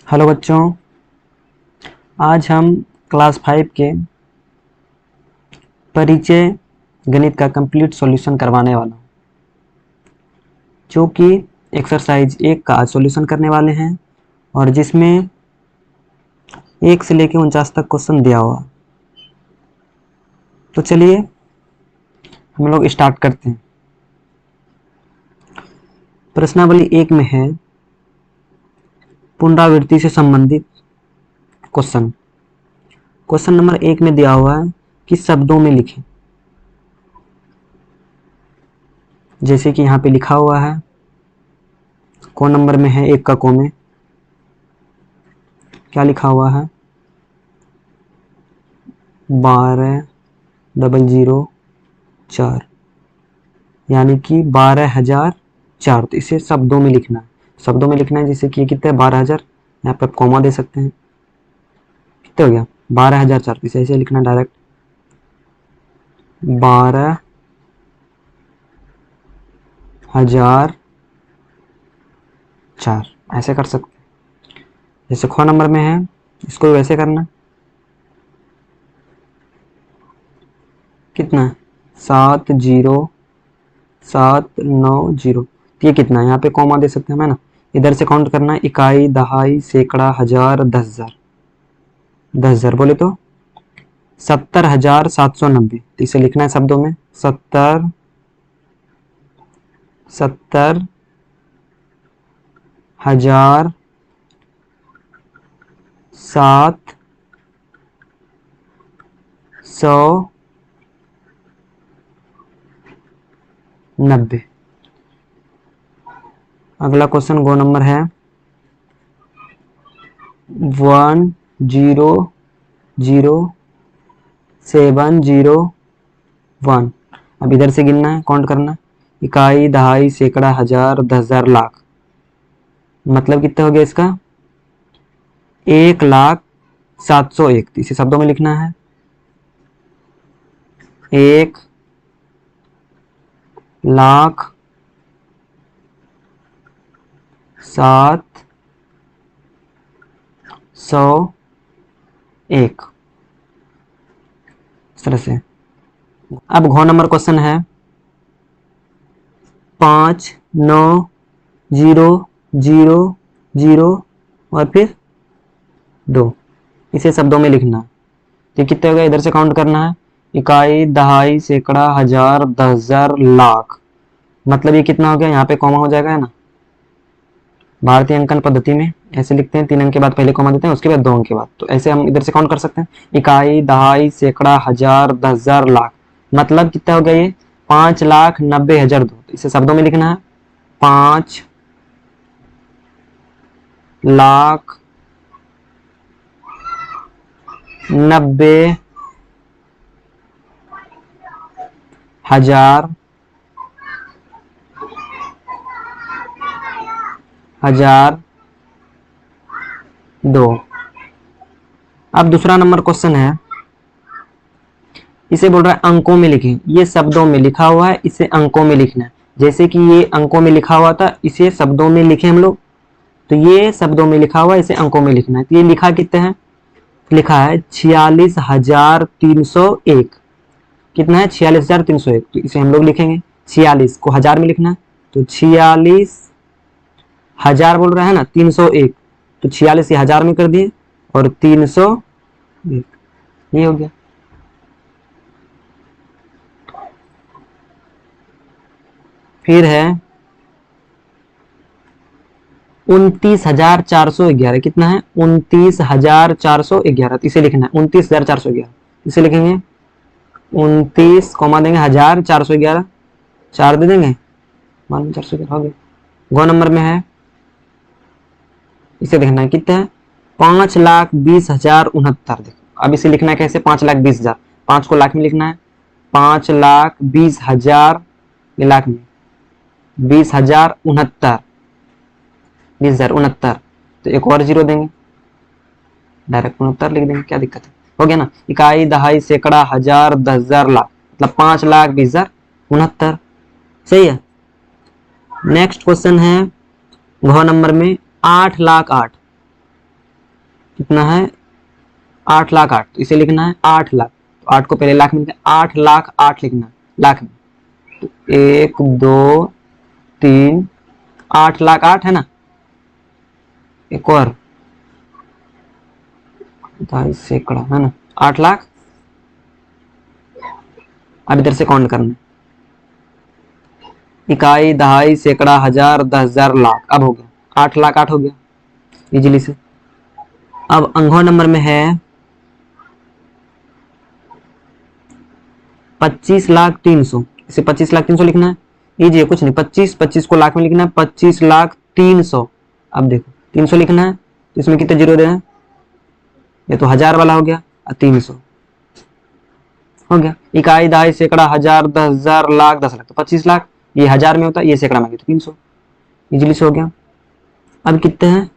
Hello बच्चों, आज हम क्लास 5 के परिचय गणित का कंप्लीट सॉल्यूशन करवाने वाला हूँ, जो कि एक्सरसाइज 1 का आज सॉल्यूशन करने वाले हैं और जिसमें 1 से लेकर 49 तक क्वेश्चन दिया हुआ। तो चलिए हम लोग स्टार्ट करते हैं। प्रश्नावली 1 में है पुनरावृत्ति से संबंधित क्वेश्चन। क्वेश्चन नंबर 1 में दिया हुआ है कि शब्दों में लिखें। जैसे कि यहाँ पे लिखा हुआ है, कौन नंबर में है 1 का को में क्या लिखा हुआ है, 12,004, यानी कि 12,004। तो इसे शब्दों में लिखना है, शब्दों में लिखना है। जैसे कि कितने 12,000, यहाँ पे आप कॉमा दे सकते हैं। कितने हो गया 12,004। इसे ऐसे लिखना डायरेक्ट 12,004, ऐसे कर सकते हैं। जैसे ख नंबर में है, इसको वैसे करना। कितना 70,790। ये कितना है, यहाँ पे कॉमा दे सकते हैं, है ना। इधर से काउंट करना है, इकाई, दहाई, सैकड़ा, हजार, 10,000। 10,000 बोले तो 70,790। तो इसे लिखना है शब्दों में 70,790। अगला क्वेश्चन गो नंबर है 1,0,0,7,0,1। अब इधर से गिनना है, काउंट करना। इकाई, दहाई, सैकड़ा, हजार, 10,000, लाख। मतलब कितना हो गया इसका 1,07,101। इसे शब्दों में लिखना है 1,07,101। इस तरह से। अब घ नंबर क्वेश्चन है 5,9,0,0,0 और फिर 2। इसे शब्दों में लिखना। तो कितने हो गए, इधर से काउंट करना है। इकाई, दहाई, सैकड़ा, हजार, 10,000, लाख। मतलब ये कितना हो गया, यहाँ पे कॉमा हो जाएगा, है ना। भारतीय अंकन पद्धति में ऐसे लिखते हैं, 3 अंक के बाद पहले कॉमा देते हैं, उसके बाद 2 अंक के बाद। तो ऐसे हम इधर से काउंट कर सकते हैं, इकाई, दहाई, सैकड़ा, हजार, 10,000, लाख। मतलब कितना हो गया ये 5,90,002। इसे शब्दों में लिखना है 5,90,000,002। अब दूसरा नंबर क्वेश्चन है, इसे बोल रहा है अंकों में लिखें। ये शब्दों में लिखा हुआ है, इसे अंकों में लिखना है। जैसे कि ये अंकों में लिखा हुआ था, इसे शब्दों में लिखे हम लोग। तो ये शब्दों में लिखा हुआ है, इसे अंकों में लिखना है। तो ये लिखा कितने हैं, लिखा है 46,301। कितना है 46,301। तो इसे हम लोग लिखेंगे 46 को हजार में लिखना है। तो 46,000 बोल रहा है ना 301। तो 46 ये हजार में कर दिए और 301 ये हो गया। फिर है 29,411। कितना है 29,411। इसे लिखना है 29,411। इसे लिखेंगे 29 कॉमा देंगे 1,411, 4 दे देंगे, मान लो 411 हो गया। गो नंबर में है, इसे देखना है कितना है 5,20,069। देखो अब इसे लिखना है कैसे 5,20,000। 5 को लाख में लिखना है 5,20,000 ये लाख में 20,069। 20,069। तो एक और जीरो देंगे, डायरेक्ट 69 लिख देंगे, क्या दिक्कत है। हो गया ना। इकाई, दहाई, सैकड़ा, हजार, 10,000, लाख। मतलब 5,20,069। सही है। नेक्स्ट क्वेश्चन है घ नंबर में 8,08,000। कितना है 8,08,000, तो इसे लिखना है 8,00,000, तो 8 को पहले लाख में लिखना है, 8,00,008 लिखना है लाख में, तो 1 2 3 8,00,008 है ना। एक और 22 सैकड़ा है ना 8,00,000। अब इधर से काउंट करना, इकाई, दहाई, सैकड़ा, हजार, 10,000, लाख। अब हो गया 8,00,008 हो गया इजीली से। अब अंघों नंबर में है 25,03,000, इसे 25,03,000 लिखना है, इजी है कुछ नहीं, 25 को लाख में लिखना है, 25,03,000। अब देखो 300 लिखना है, तो इसमें कितने जीरो देना है, ये तो हजार वाला हो गया, 300 हो गया। इकाई, दहाई, सैकड़ा, हजार, 10,000, लाख, 10,00,000, तो 25,00,000, ये हजार में होता है, ये सैकड़ा में, तो 300 इजीली से हो गया। अब कितने हैं,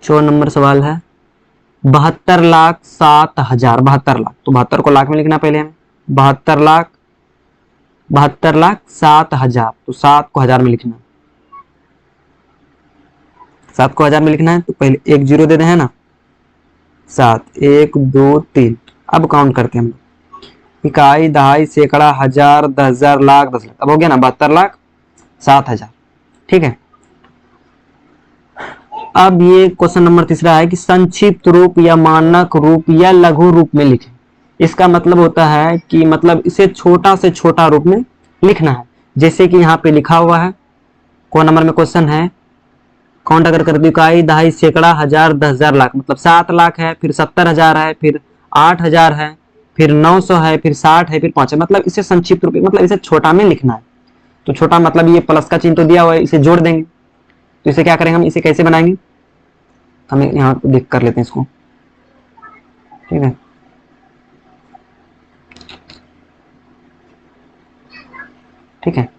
4 नंबर सवाल है 72,07,000, 72,00,000, तो 72 को लाख में लिखना पहले हमें, 72,07,000, तो 7 को हजार में लिखना, 7 को हजार में लिखना है, तो पहले एक जीरो दे दें है ना, 7 1 2 3। अब काउंट करते हैं हम, इकाई, दहाई, सैकड़ा, हजार, 10,000, लाख, 10,00,000, अब हो गया ना 72,07,000। ठीक है। अब ये क्वेश्चन नंबर तीसरा है कि संक्षिप्त रूप या मानक रूप या लघु रूप में लिखें। इसका मतलब होता है कि मतलब इसे छोटा से छोटा रूप में लिखना है, जैसे कि यहाँ पे लिखा हुआ है, कौन नंबर में क्वेश्चन है, काउंट अगर कर दी, इकाई, दहाई, सैकड़ा, हजार, 10,000, लाख, मतलब 7,00,000 है, फिर 70,000 है, फिर 8,000 है, फिर 900 है, फिर 60 है, फिर 5 है, मतलब इसे संक्षिप्त रूप में, मतलब इसे छोटा में लिखना है। तो छोटा मतलब ये प्लस का चिन्ह तो दिया हुआ है, इसे जोड़ देंगे, तो इसे क्या करेंगे हम, इसे कैसे बनाएंगे, हमें यहाँ देख कर लेते हैं इसको। ठीक है, ठीक है,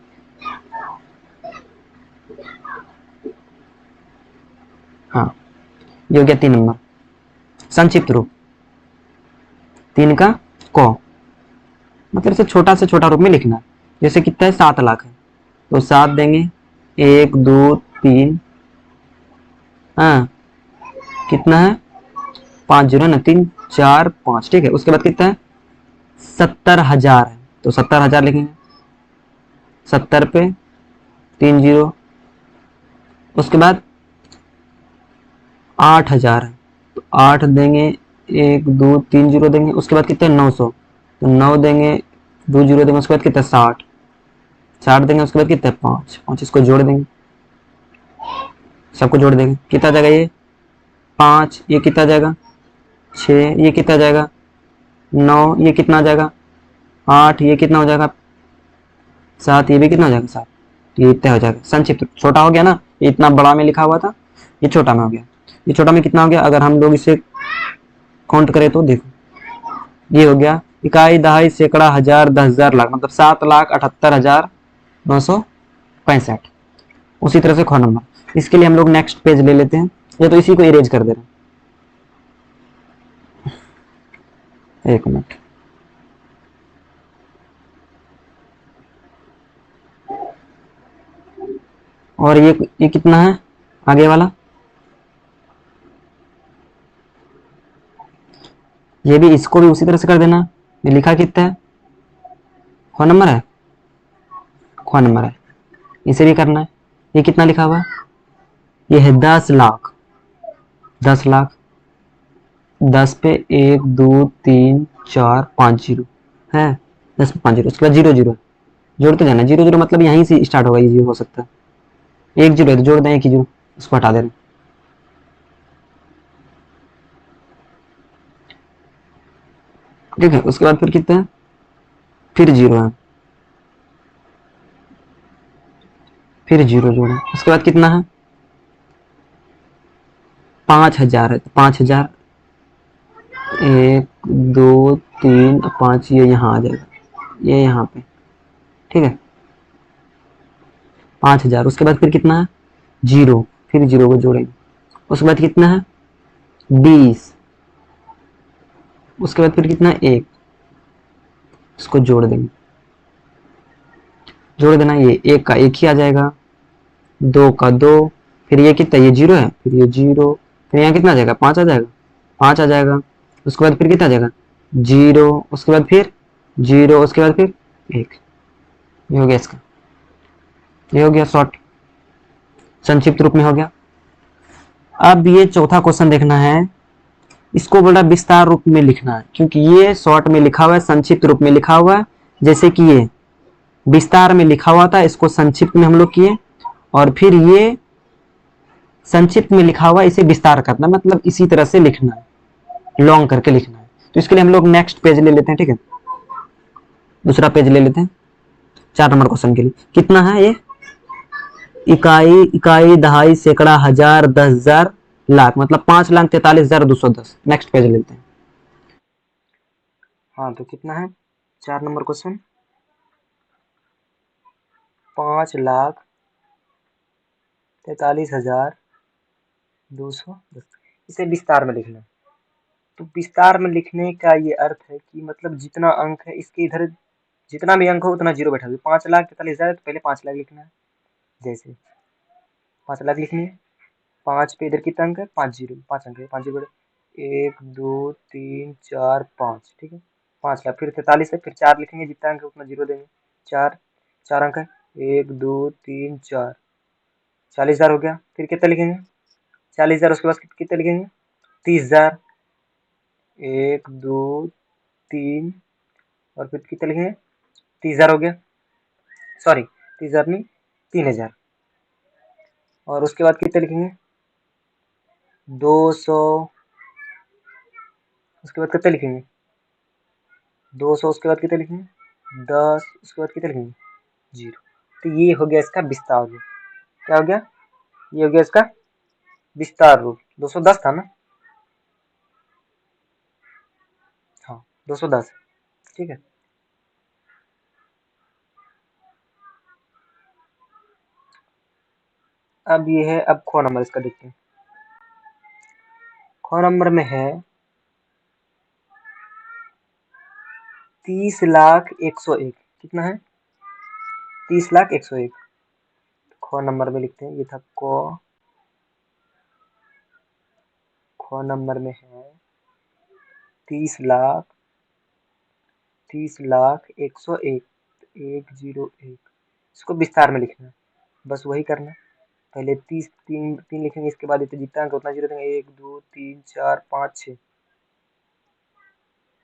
हाँ ये हो गया 3 नंबर संक्षिप्त रूप, 3 का को, मतलब इसे छोटा से छोटा रूप में लिखना है। जैसे कितना है 7,00,000 है, तो 7 देंगे, 1 2 3, हाँ कितना है 5 जीरो ना, 3 4 5, ठीक है। उसके बाद कितना है 70,000 है, तो 70,000 लिखेंगे, 70 पे 3 जीरो। उसके बाद 8,000 है, तो 8 देंगे, 1 2 3 जीरो देंगे। उसके बाद कितने 900, तो 9 देंगे, 2 जीरो देंगे। उसके बाद कितना 60 देंगे। उसके बाद कितना 5 इसको जोड़ देंगे, सबको जोड़ देंगे, कितना जाएगा ये 5, ये कितना जाएगा 6, ये कितना जाएगा 9, ये कितना जाएगा 8, ये कितना हो जाएगा 7, ये भी कितना हो जाएगा 7, ये इतना हो जाएगा। संक्षिप्त छोटा हो गया ना, ये इतना बड़ा में लिखा हुआ था, ये छोटा में हो गया। ये छोटा में कितना हो गया, अगर हम लोग इसे काउंट करें तो देखो ये हो गया इकाई, दहाई, सैकड़ा, हजार, 10,000, लाख, मतलब 7,78,965। उसी तरह से ख नंबर, इसके लिए हम लोग नेक्स्ट पेज ले लेते हैं, या तो इसी को इरेज कर दे रहे हैं। 1 मिनट, और ये कितना है आगे वाला, ये भी, इसको भी उसी तरह से कर देना। ये लिखा कितना है, ख नंबर है, ख नंबर है, इसे भी करना है। ये कितना लिखा हुआ है, ये है 10,00,000, 10,00,000, 10 पे 1 2 3 4 5 जीरो है, 10 पे 5 जीरो। उसके बाद 0 0 जोड़ते जाना, 0 0 मतलब यहीं से स्टार्ट होगा, ये जीरो हो सकता है, 1 जीरो है तो जोड़ दें, 1 ही जीरो, इसको हटा दे रहे हैं। ठीक है। उसके बाद फिर कितना है, फिर 0 है, फिर 0 जोड़े। उसके बाद कितना है 5,000 है, तो 5,000, 1 2 3 5, ये यहाँ आ जाएगा, ये यहाँ पे, ठीक है 5,000। उसके बाद फिर कितना है 0, फिर 0 को जोड़ेंगे। उसके बाद कितना है 20। उसके बाद फिर कितना है 1, इसको जोड़ देंगे, जोड़ देना, ये 1 का 1 ही आ जाएगा, 2 का 2, फिर ये कितना, ये 0 है, फिर ये 0, फिर यहाँ कितना आ जाएगा, 5 आ जाएगा, 5 आ जाएगा। उसके बाद फिर कितना आ जाएगा, 0, उसके बाद फिर 0, उसके बाद फिर 1। ये हो गया इसका, ये हो गया शॉर्ट, संक्षिप्त रूप में हो गया। अब ये चौथा क्वेश्चन देखना है, इसको बोला विस्तार रूप में लिखना है, क्योंकि ये शॉर्ट में लिखा हुआ है, संक्षिप्त रूप में लिखा हुआ है। जैसे कि ये विस्तार में लिखा हुआ था, इसको संक्षिप्त में हम लोग किए, और फिर ये संक्षिप्त में लिखा हुआ इसे विस्तार करना, मतलब इसी तरह से लिखना है, लॉन्ग करके लिखना है। तो इसके लिए हम लोग नेक्स्ट पेज ले लेते हैं, ठीक है, दूसरा पेज ले लेते हैं 4 नंबर क्वेश्चन के लिए। कितना है ये, इकाई, इकाई, दहाई, सैकड़ा, हजार, 10,000, लाख, मतलब 5,43,210। नेक्स्ट पेज लेते हैं। हाँ तो कितना है 4 नंबर क्वेश्चन, 5,43,210। इसे विस्तार में लिखना है। तो विस्तार में लिखने का ये अर्थ है कि मतलब जितना अंक है इसके इधर, जितना भी अंक हो उतना जीरो बैठा दो। 5,43,000 तो पहले 5 लाख लिखना है, जैसे 5 लाख लिखनी है। 5 पे इधर कितना अंक है, 5 जीरो, 5 अंक है, 5 जीरो 1 2 3 4 5, ठीक है, 5 लाख। फिर 43 है, फिर 4 लिखेंगे, जितना अंक है उतना जीरो देंगे। 4, 4 अंक है, 1 2 3 4, 40,000 हो गया। फिर कितना लिखेंगे, 40,000, उसके बाद कितने लिखेंगे, 30,000, 1 2 3, और फिर कितने लिखेंगे, 30,000 हो गया, सॉरी 30,000 नहीं, 3,000। और उसके बाद कितने लिखेंगे, 200, उसके बाद कितने लिखेंगे, 200, उसके बाद कितने लिखेंगे, 10, उसके बाद कितने लिखेंगे, 0। तो ये हो गया इसका विस्तार रूप। क्या हो गया, ये हो गया इसका विस्तार रूप। 210 था ना, हाँ 210, ठीक है। अब ये है, अब ख नंबर इसका देखते हैं। ख नंबर में है 30,01,101। कितना है, 30,01,101। ख नंबर में लिखते हैं, ये था क। ख नंबर में है 30,01,101, 101। इसको विस्तार में लिखना है, बस वही करना है। पहले 30, तीन लिखेंगे, इसके बाद इतना जितना अंक उतना जीरो देंगे, 1 2 3 4 5 6,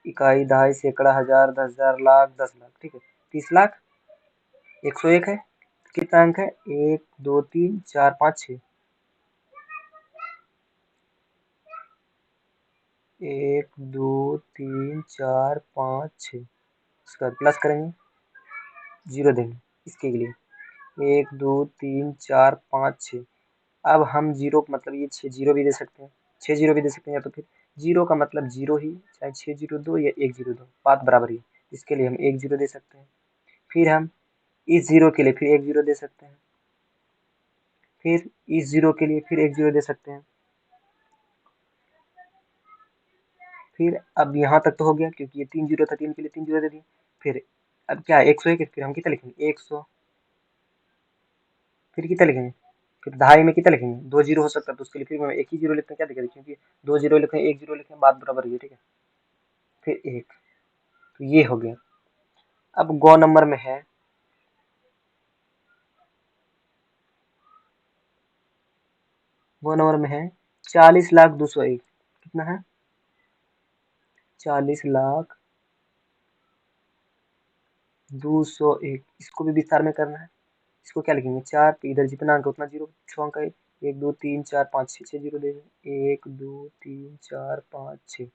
इकाई, दहाई, सैकड़ा, हजार, 10,000, लाख, 10 लाख, ठीक है। 30,01,101 है, कितना अंक है, 1 2 3 4 5 6, 1 2 3 4 5 6, इसका प्लस करेंगे, जीरो देंगे इसके लिए, 1 2 3 4 5 6। अब हम जीरो मतलब ये 6 जीरो भी दे सकते हैं, 6 जीरो भी दे सकते हैं, या तो फिर जीरो का मतलब जीरो ही, चाहे 6 जीरो दो या 1 जीरो दो, बात बराबर ही। इसके लिए हम 1 जीरो दे सकते हैं। फिर हम इस जीरो के लिए फिर 1 जीरो दे सकते हैं, फिर इस जीरो के लिए फिर 1 जीरो दे सकते हैं। फिर अब यहाँ तक तो हो गया, क्योंकि ये 3 जीरो था, 3 के लिए 3 जीरो दे दिए। फिर अब क्या है, 101 है, फिर हम कितना लिखेंगे, 100। फिर कितना लिखेंगे, फिर दहाई में कितना लिखेंगे, 2 जीरो हो सकता है, तो उसके लिए फिर हम एक ही जीरो लिखते हैं, क्या दिक्कत है, क्योंकि 2 जीरो लिखें 1 जीरो लिखें, बात बराबर है, ठीक है। फिर 1, तो ये हो गया। अब गौ नंबर में है गौ नंबर में है 40,02,01। कितना है, 40,02,01। इसको भी विस्तार में करना है। इसको क्या लिखेंगे, 4 पे इधर जितना अंक उतना जीरो, 6 अंक है, 1 2 3 4 5 6, 6 जीरो दे, 1 2 3 4 5 6,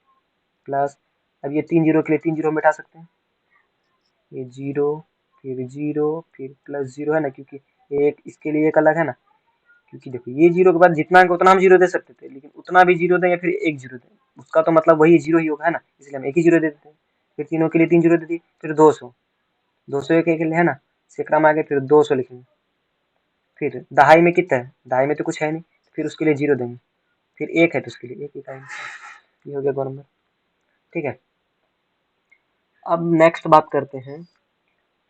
प्लस। अब ये 3 जीरो के लिए 3 जीरो मिटा सकते हैं, ये जीरो, फिर जीरो, फिर प्लस जीरो है ना, क्योंकि एक इसके लिए एक अलग है ना, क्योंकि देखो ये जीरो के बाद जितना अंक उतना हम जीरो दे सकते थे, लेकिन उतना भी जीरो दें या फिर एक जीरो दें, उसका तो मतलब वही जीरो ही होगा, है ना, इसलिए हम एक ही जीरो दे देते हैं। फिर तीनों के लिए 3 जीरो दे दिए, फिर 200, 200 एक के लिए है ना, सैकड़ा में आगे फिर 200 लिखेंगे। फिर दहाई में कितना है, दहाई में तो कुछ है नहीं, फिर उसके लिए जीरो देंगे। फिर एक है तो उसके लिए एक इकाई, ये हो गया गौ नंबर, ठीक है। अब नेक्स्ट बात करते हैं,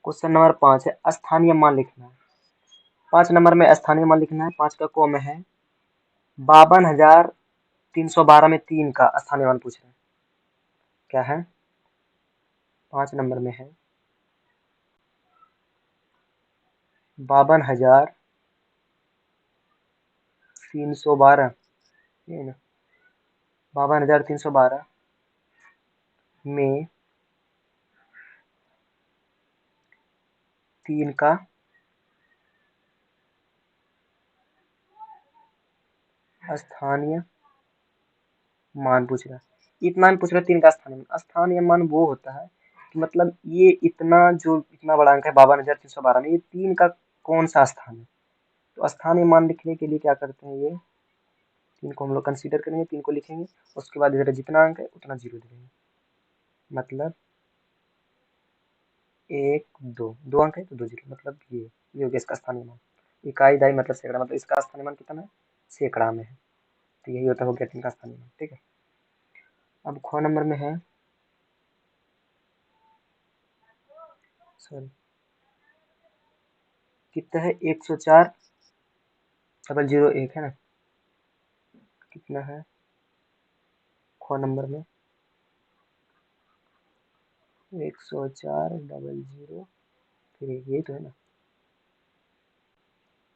क्वेश्चन नंबर 5 है, स्थानीय मान लिखना है। 5 नंबर में स्थानीय मान लिखना है। 5 का क में है 52,000 312 में 3 का स्थानीय मान पूछ रहे हैं। क्या है? 5 नंबर में है 52,312, ये ना 52,312 में 3 का स्थानीय मान पूछ रहा है। इतना मान पूछ रहा है 3 का स्थानीय मान। स्थानीय मान वो होता है कि मतलब ये इतना जो इतना बड़ा अंक है 52,312 में, ये 3 का कौन सा स्थान है। तो स्थानीय मान लिखने के लिए क्या करते हैं, ये 3 को हम लोग कंसीडर करेंगे, 3 को लिखेंगे, उसके बाद इधर जितना अंक है उतना जीरो दे देंगे। मतलब 1 2 2 अंक है तो 2 जीरो, मतलब ये हो गया इसका स्थानीय मान। इकाई दाई मतलब सैकड़ा, मतलब इसका स्थानीय मान कितना है, सैकड़ा में है। तो यही होता हो गया 3 का स्थानीय मान। ठीक है, अब ख नंबर में है, सॉरी कितना है, 104,001 है ना। कितना है ख नंबर में, 104,001, फिर यही तो है ना,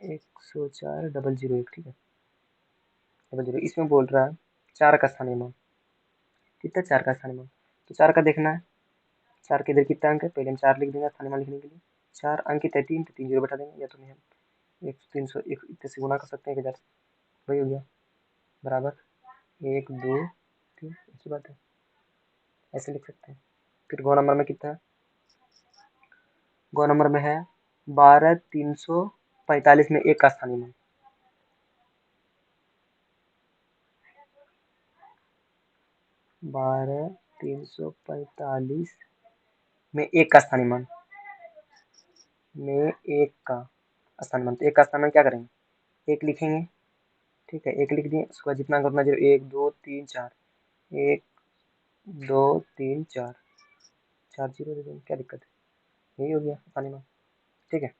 104,001। ठीक है, 00 इसमें बोल रहा है 4 का स्थानीय मान। कितना 4 का स्थानीय मान, तो 4 का देखना है। 4 के इधर कितना अंक है, पहले हम 4 लिख देंगे स्थानीय मान लिखने के लिए। 4 अंक कितना है, 3, तो 3 जीरो बैठा देंगे, या तो नहीं हम 301 इतने से गुना कर सकते हैं 1000 से, वही हो गया, बराबर 1 2 3, ऐसी बात है, ऐसे लिख सकते हैं। फिर गौ नंबर में कितना है, गौ नंबर में है 12,345 में 1 का स्थानीय मान। 12,345 में 1 का स्थानीय मान, में 1 का स्थानीय मान। तो 1 का स्थानीय मान क्या करेंगे, 1 लिखेंगे। ठीक है, 1 लिख दिए, उसके बाद जितना अंक उतना जीरो, 1 2 3 4, 1 2 3 4, 4 जीरो दे देंगे, क्या दिक्कत है, यही हो गया स्थानीय मान। ठीक है,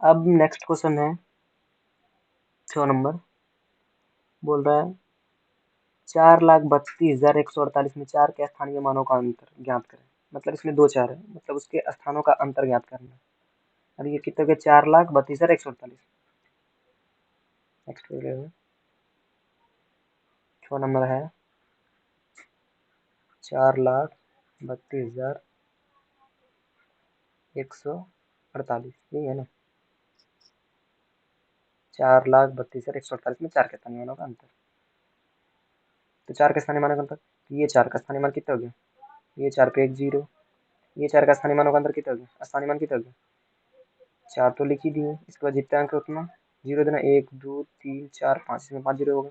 अब नेक्स्ट क्वेश्चन है 6 नंबर, बोल रहा है 4,32,148 में 4 के स्थानीय मानों का अंतर ज्ञात करें। मतलब इसमें 2 4 है, मतलब उसके स्थानों का अंतर ज्ञात करना है। अब ये कितने के, 4,32,148। नेक्स्ट 6 नंबर है 4,32,148, यही है ना, 4,32,148 में 4 के स्थानीय मानों का अंतर। तो 4 के स्थानीय मानों का अंतर, तो ये 4 का स्थानीय मान कितना हो गया, ये 4 पे 1 जीरो, ये 4 का स्थानीय मानों का अंतर कितना हो गया, स्थानीय मान कितना हो गया, 4 तो लिख ही दिए, इसके बाद जितना अंक है उतना जीरो देना, 1 2 3 4 5, इसमें 5 जीरो होगा,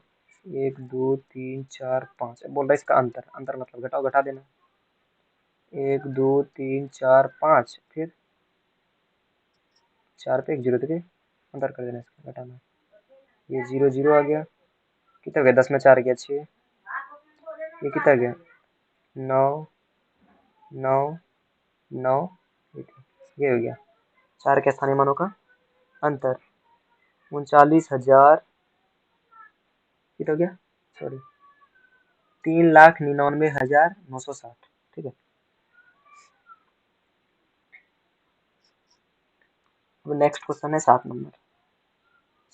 1 2 3 4 5। बोल रहा है इसका अंतर, अंतर मतलब घटाओ, घटा देना, 1 2 3 4 5, फिर 4 पे 1 जीरो देके अंतर कर देना, इसका घटाना, ये 0 0 आ गया, कितना हो गया, 10 में 4 गया 6, ये कितना गया 9 9 9, ये हो गया 4 के स्थानीय मानों का अंतर। 39,000 कितना हो गया, सॉरी 3,99,960। ठीक है, अब नेक्स्ट क्वेश्चन है 7 नंबर।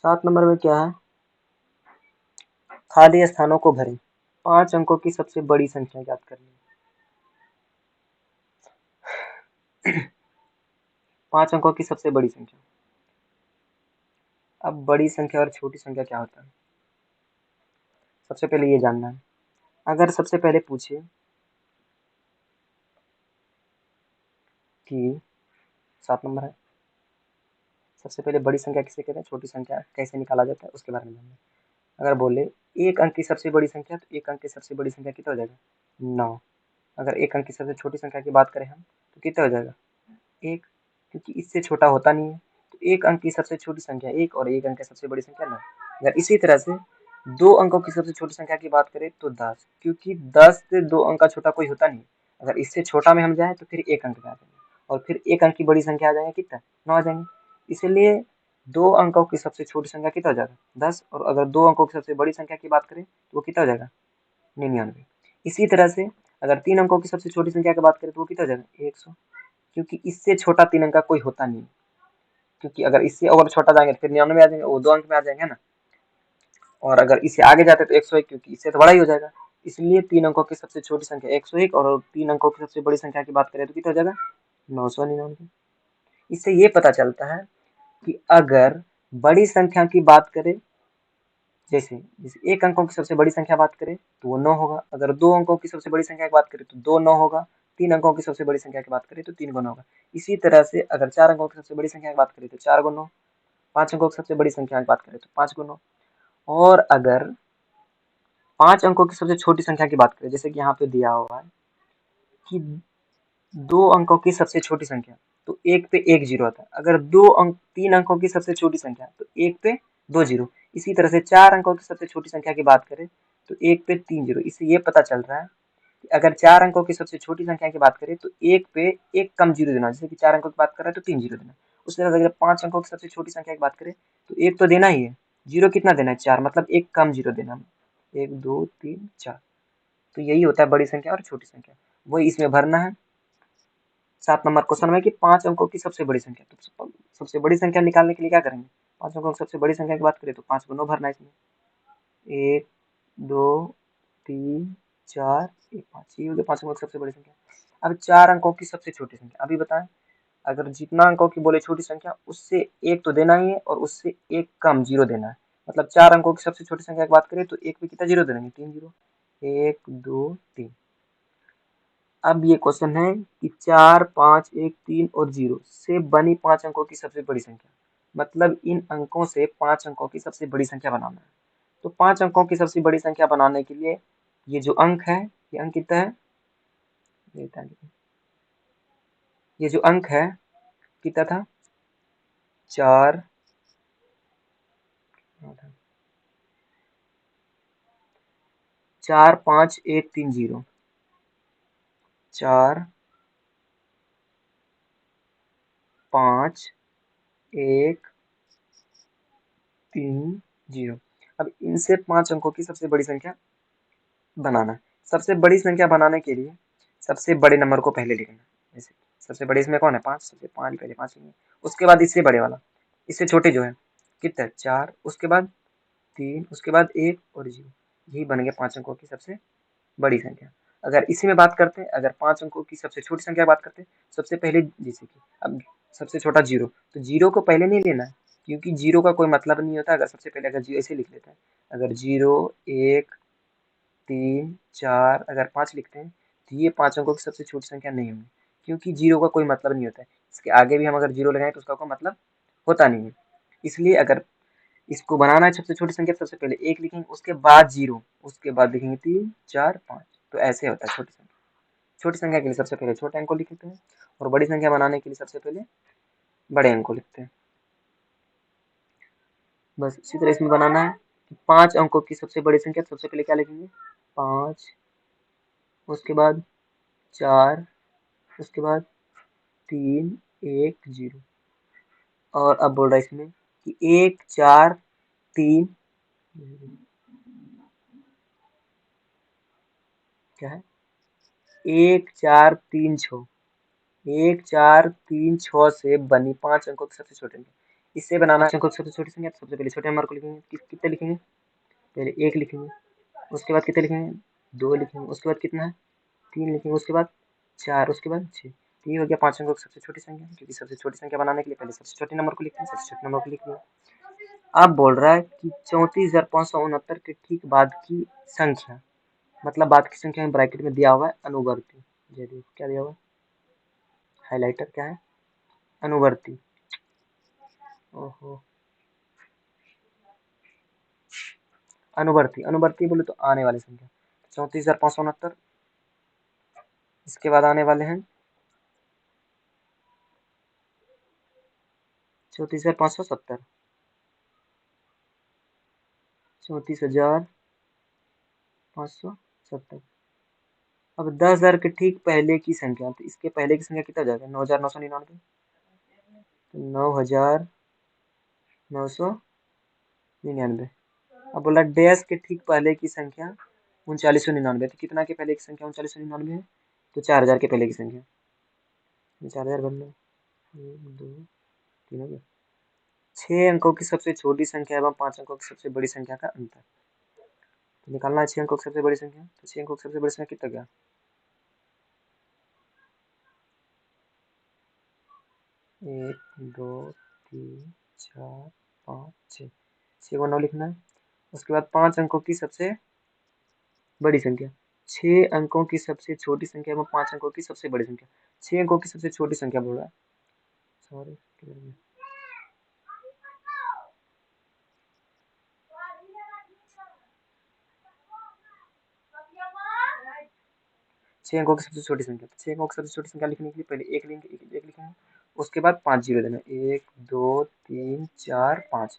7 नंबर में क्या है, खाली स्थानों को भरें, 5 अंकों की सबसे बड़ी संख्या ज्ञात करनी है। 5 अंकों की सबसे बड़ी संख्या। अब बड़ी संख्या और छोटी संख्या क्या होता है, सबसे पहले ये जानना है। अगर सबसे पहले पूछे कि 7 नंबर है, सबसे पहले बड़ी संख्या किसे कहते हैं, छोटी संख्या कैसे निकाला जाता है, उसके बारे में जानना है। अगर बोले एक अंक की सबसे बड़ी संख्या, तो एक अंक की सबसे बड़ी संख्या कितना हो जाएगा, 9। अगर एक अंक की सबसे छोटी संख्या की बात करें हम, तो कितना हो जाएगा, 1, क्योंकि इससे छोटा होता नहीं है। तो एक अंक की सबसे छोटी संख्या 1 और एक अंक की सबसे बड़ी संख्या 9। अगर इसी तरह से 2 अंकों की सबसे छोटी संख्या की बात करें तो 10, क्योंकि 10 से 2 अंक का छोटा कोई होता नहीं। अगर इससे छोटा में हम जाए तो फिर 1 अंक में आ जाएंगे, और फिर 1 अंक की बड़ी संख्या आ जाएंगे कितना, 9 आ जाएंगे। इसलिए दो अंकों की सबसे छोटी संख्या कितना हो जाएगा 10, और अगर दो अंकों की सबसे बड़ी संख्या की बात करें तो वो कितना हो जाएगा 99। इसी तरह से अगर तीन अंकों की सबसे छोटी संख्या की बात करें तो वो कितना हो जाएगा 100, क्योंकि इससे छोटा तीन अंक का कोई होता नहीं, क्योंकि अगर इससे और छोटा जाएंगे तो फिर 99 आ जाएंगे, वो दो अंक में आ जाएंगे ना, और अगर इससे आगे जाते तो 101, क्योंकि इससे तो बड़ा ही हो जाएगा। इसलिए तीन अंकों की सबसे छोटी संख्या 101, और तीन अंकों की सबसे बड़ी संख्या की बात करें तो कितना हो जाएगा 999। इससे ये पता चलता है कि अगर बड़ी संख्या की बात करें, जैसे जैसे एक अंकों की सबसे बड़ी संख्या बात करें तो वो 9 होगा, अगर दो अंकों की सबसे बड़ी संख्या की बात करें तो दो 9 होगा, तीन अंकों की सबसे बड़ी संख्या की बात करें तो 3 गुना होगा। इसी तरह से अगर चार अंकों की सबसे बड़ी संख्या की बात करें तो 4 गुना, पांच अंकों की सबसे बड़ी संख्या की बात करें तो 5 गुना, और अगर पांच अंकों की सबसे छोटी संख्या की बात करें, जैसे कि यहाँ पे दिया हुआ है कि दो अंकों की सबसे छोटी संख्या, तो एक पे एक जीरो आता है, अगर दो अंक तीन अंकों की सबसे छोटी संख्या तो एक पे दो जीरो, इसी तरह से चार अंकों की सबसे छोटी संख्या की बात करें तो एक पे तीन जीरो। इससे ये पता चल रहा है कि अगर चार अंकों की सबसे छोटी संख्या की बात करें तो एक पे एक कम जीरो देना, जैसे कि चार अंकों की बात कर रहे हैं तो तीन जीरो देना। उसी तरह अगर पांच अंकों की सबसे छोटी संख्या की बात करें तो एक तो देना ही है, जीरो कितना देना है 4, मतलब एक कम जीरो देना, 1 2 3 4। तो यही होता है बड़ी संख्या और छोटी संख्या, वही इसमें भरना है। 7 नंबर क्वेश्चन में कि पांच अंकों की सबसे बड़ी संख्या, तो सबसे बड़ी संख्या निकालने के लिए क्या करेंगे, पांच अंकों की सबसे बड़ी संख्या की बात करें तो 5 गुना भरना है इसमें, 1 2 3 4 1 5, ये हो गया पांच अंकों की सबसे बड़ी संख्या। अब चार अंकों की सबसे छोटी संख्या अभी बताएं, अगर जितना अंकों की बोले छोटी संख्या उससे एक तो देना ही है और उससे एक कम जीरो देना है, मतलब चार अंकों की सबसे छोटी संख्या की बात करें तो एक पे कितना जीरो देंगे 3 जीरो, 1 2 3। अब ये क्वेश्चन है कि 4 5 1 3 और 0 से बनी पांच अंकों की सबसे बड़ी संख्या, मतलब इन अंकों से पांच अंकों की सबसे बड़ी संख्या बनाना है। तो पांच अंकों की सबसे बड़ी संख्या बनाने के लिए ये जो अंक है, ये अंक कितना है, ये जो अंक है कितना था 4, 4 5 1 3 0, 4 5 1 3 0। अब इनसे पांच अंकों की सबसे बड़ी संख्या बनाना। सबसे बड़ी संख्या बनाने के लिए सबसे बड़े नंबर को पहले लिखना, जैसे सबसे बड़े इसमें कौन है 5, सबसे पाँच पहले 5 लिखेंगे, उसके बाद इससे बड़े वाला, इससे छोटे जो है कितना 4, उसके बाद 3, उसके बाद 1 और 0, यही बन गया पांच अंकों की सबसे बड़ी संख्या। अगर इसी में बात करते हैं, अगर पांच अंकों की सबसे छोटी संख्या की बात करते हैं, सबसे पहले जैसे कि अब सबसे छोटा जीरो, तो जीरो को पहले नहीं लेना है, क्योंकि जीरो का कोई मतलब नहीं होता अगर सबसे पहले, अगर जीरो ऐसे लिख लेते हैं, अगर 0 1 3 4 अगर 5 लिखते हैं तो ये पांच अंकों की सबसे छोटी संख्या नहीं होगी, क्योंकि जीरो का कोई मतलब नहीं होता है, इसके आगे भी हम अगर जीरो लगाएं तो उसका कोई मतलब होता नहीं है। इसलिए अगर इसको बनाना है सबसे छोटी संख्या, सबसे पहले एक लिखेंगे, उसके बाद जीरो, उसके बाद लिखेंगे 3 4 5, तो ऐसे होता है छोटी संख्या। छोटी संख्या के लिए सबसे पहले छोटे अंक को लिखते हैं, और बड़ी संख्या बनाने के लिए सबसे पहले बड़े अंक को लिखते हैं। बस इसी तरह इसमें बनाना है कि पांच अंकों की सबसे बड़ी संख्या, सबसे पहले क्या लिखेंगे 5, उसके बाद 4, उसके बाद 3 1 0, और अब बोल रहा है इसमें कि 1 4 3 क्या है 1 4 3 6, 1 4 3 6 से बनी पांच अंकों की सबसे छोटी संख्या। इससे बनाना अंकों की सबसे छोटी संख्या, तो सबसे पहले छोटे नंबर को लिखेंगे, कितने लिखेंगे, पहले एक लिखेंगे, उसके बाद कितने लिखेंगे 2 लिखेंगे, उसके बाद कितना है 3 लिखेंगे, उसके बाद 4, उसके बाद 6। तो ये हो गया पांच अंकों की सबसे छोटी संख्या, क्योंकि सबसे छोटी संख्या बनाने के लिए पहले सबसे छोटे नंबर को लिखते हैं, सबसे छोटे नंबर को लिख लिया। अब बोल रहा है कि 34,569 के ठीक बाद की संख्या, मतलब बाद की संख्या में ब्रैकेट में दिया हुआ है अनुवर्ती, ये देखो क्या दिया हुआ है, हाइलाइटर क्या है, अनुवर्ती। ओहो, अनुवर्ती, अनुवर्ती बोले तो आने वाली संख्या 34,569, इसके बाद आने वाले हैं 34,570, 34,570। अब 10,000 के ठीक पहले की संख्या, तो इसके पहले की संख्या कितना हो जाएगा 9,999, तो 9,999 999। अब बोला डैश के ठीक पहले की संख्या 3999। तो कितना के पहले की संख्या 3999 है? तो 4000 के पहले की संख्या। 4000 भर लो, 1 2 3 हो गया। 6 अंकों की सबसे छोटी संख्या एवं 5 अंकों की सबसे बड़ी संख्या का अंतर। तो निकालना है 6 अंकों की सबसे बड़ी संख्या। तो 6 अंकों की सबसे बड़ी संख्या कितना गया? 1 2 3 4 5 6। 6 को 9 लिखना है। उसके बाद 5 अंकों की सबसे बड़ी संख्या। 6 अंकों की सबसे छोटी संख्या एवं 5 अंकों की सबसे बड़ी संख्या। 6 अंकों की सबसे छोटी संख्या बोल रहा है। सॉरी, 6 अंकों की सबसे छोटी संख्या। 6 अंकों की सबसे छोटी संख्या लिखने के लिए पहले एक लिखेंगे, एक लिखेंगे। उसके बाद 5 जीरो देना। 1 2 3 4 5।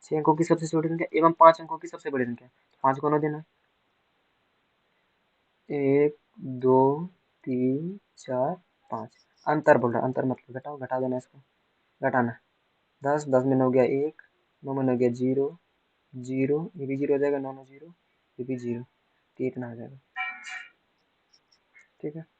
6 अंकों की सबसे छोटी संख्या एवं 5 अंकों की सबसे बड़ी संख्या। 5 को 9 देना। 1 2 3 4 5। अंतर बोल रहा, अंतर मतलब घटाओ, घटा देना इसको, घटाना। 10 10 में 9 गया 1, 9 में 9 गया 0 0, ये भी 0 हो जाएगा, 9 9 0, ये भी 0। तो इतना हो जाएगा। ठीक है।